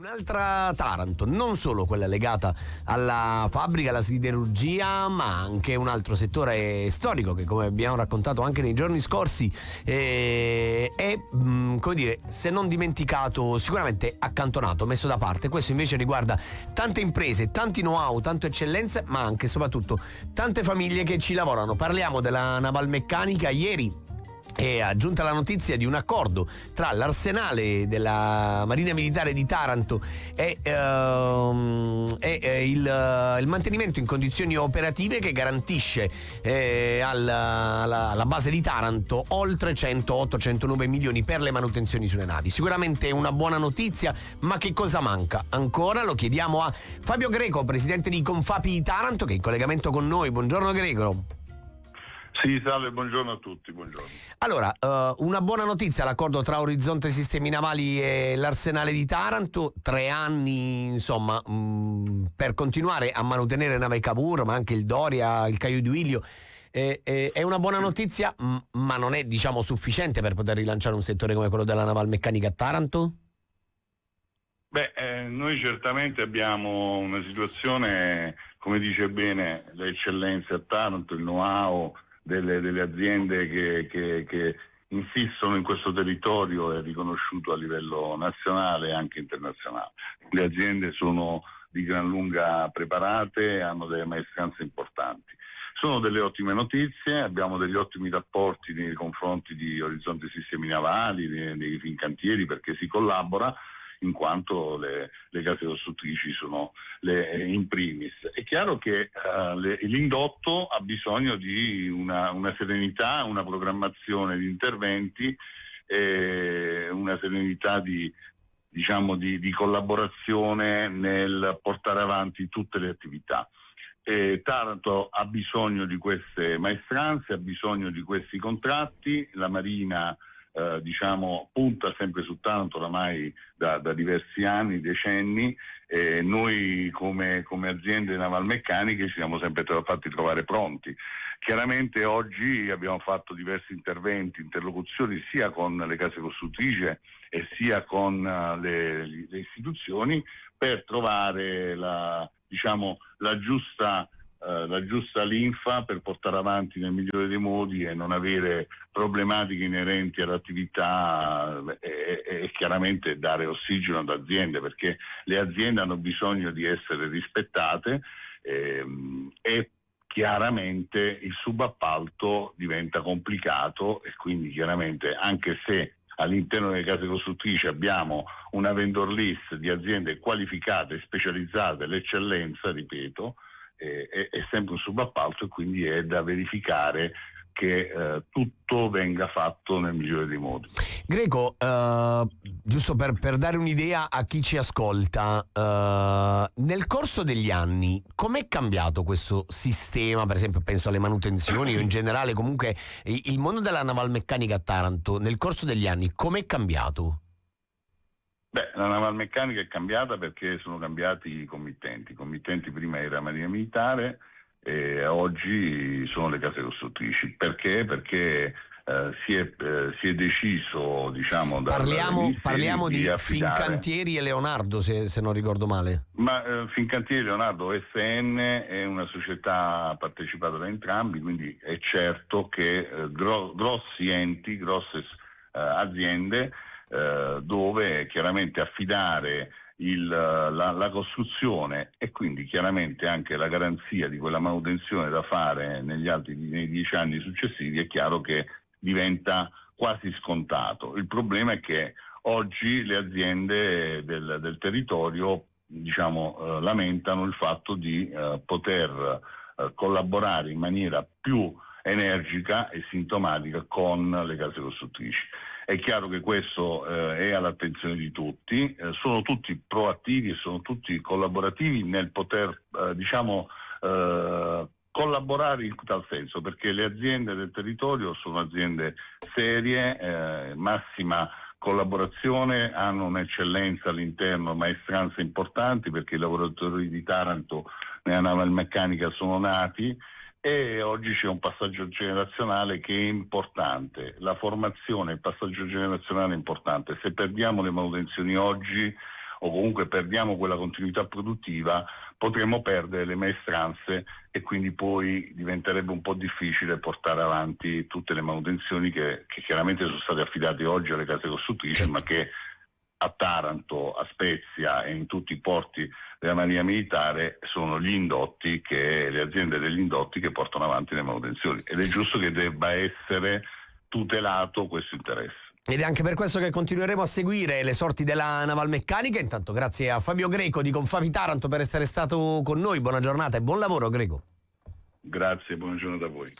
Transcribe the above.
Un'altra Taranto, non solo quella legata alla fabbrica, alla siderurgia, ma anche un altro settore storico che, come abbiamo raccontato anche nei giorni scorsi, è, come dire, se non dimenticato, sicuramente accantonato, messo da parte. Questo invece riguarda tante imprese, tanti know-how, tante eccellenze, ma anche e soprattutto tante famiglie che ci lavorano. Parliamo della Navalmeccanica. Ieri è aggiunta la notizia di un accordo tra l'Arsenale della Marina Militare di Taranto e il mantenimento in condizioni operative, che garantisce alla base di Taranto oltre 108-109 milioni per le manutenzioni sulle navi. Sicuramente è una buona notizia, ma che cosa manca ancora? Lo chiediamo a Fabio Greco, presidente di Confapi di Taranto, che è in collegamento con noi. Buongiorno Greco. Sì, salve, buongiorno a tutti, buongiorno. Allora, una buona notizia, l'accordo tra Orizzonte Sistemi Navali e l'Arsenale di Taranto, 3 anni insomma per continuare a mantenere nave Cavour, ma anche il Doria, il Caio Duilio. È una buona notizia, ma non è, diciamo, sufficiente per poter rilanciare un settore come quello della navalmeccanica a Taranto? Noi certamente abbiamo una situazione, come dice bene, le eccellenze a Taranto, il know-how delle aziende che insistono in questo territorio è riconosciuto a livello nazionale e anche internazionale. Le aziende sono di gran lunga preparate, hanno delle maestranze importanti. Sono delle ottime notizie, abbiamo degli ottimi rapporti nei confronti di Orizzonte Sistemi Navali, dei Fincantieri, perché si collabora, in quanto le case costruttrici sono in primis. È chiaro che l'indotto ha bisogno di una serenità, una programmazione di interventi, una serenità di collaborazione nel portare avanti tutte le attività. Taranto ha bisogno di queste maestranze, ha bisogno di questi contratti. La Marina punta sempre su Taranto oramai da diversi anni, decenni. Noi come aziende navalmeccaniche ci siamo sempre fatti trovare pronti. Chiaramente oggi abbiamo fatto diversi interventi, interlocuzioni sia con le case costruttrici e sia con le istituzioni, per trovare la giusta linfa per portare avanti nel migliore dei modi e non avere problematiche inerenti all'attività, e chiaramente dare ossigeno ad aziende, perché le aziende hanno bisogno di essere rispettate, e chiaramente il subappalto diventa complicato, e quindi chiaramente, anche se all'interno delle case costruttrici abbiamo una vendor list di aziende qualificate, specializzate, l'eccellenza, ripeto, è sempre un subappalto, e quindi è da verificare che tutto venga fatto nel migliore dei modi. Greco, giusto per dare un'idea a chi ci ascolta, nel corso degli anni com'è cambiato questo sistema? Per esempio penso alle manutenzioni o in generale comunque il mondo della navalmeccanica a Taranto nel corso degli anni com'è cambiato? La navalmeccanica è cambiata perché sono cambiati i committenti. I committenti prima era Marina Militare e oggi sono le case costruttrici. Perché? Perché si è deciso, parliamo di affidare... Fincantieri e Leonardo, se non ricordo male. Ma Fincantieri e Leonardo SN è una società partecipata da entrambi, quindi è certo che grossi enti, grosse aziende, dove chiaramente affidare la costruzione e quindi chiaramente anche la garanzia di quella manutenzione da fare nei 10 anni successivi, è chiaro che diventa quasi scontato. Il problema è che oggi le aziende del territorio lamentano il fatto di poter collaborare in maniera più energica e sintomatica con le case costruttrici. È chiaro che questo è all'attenzione di tutti, sono tutti proattivi e sono tutti collaborativi nel poter collaborare in tal senso, perché le aziende del territorio sono aziende serie, massima collaborazione, hanno un'eccellenza all'interno, maestranze importanti, perché i lavoratori di Taranto nella navalmeccanica sono nati. E oggi c'è un passaggio generazionale che è importante, la formazione, il passaggio generazionale è importante. Se perdiamo le manutenzioni oggi o comunque perdiamo quella continuità produttiva, potremmo perdere le maestranze e quindi poi diventerebbe un po' difficile portare avanti tutte le manutenzioni che chiaramente sono state affidate oggi alle case costruttrici, ma che a Taranto, a Spezia e in tutti i porti della Marina Militare sono gli indotti, le aziende degli indotti che portano avanti le manutenzioni, ed è giusto che debba essere tutelato questo interesse. Ed è anche per questo che continueremo a seguire le sorti della Navalmeccanica. Intanto grazie a Fabio Greco di Confavi Taranto per essere stato con noi. Buona giornata e buon lavoro, Greco. Grazie, buona giornata a voi.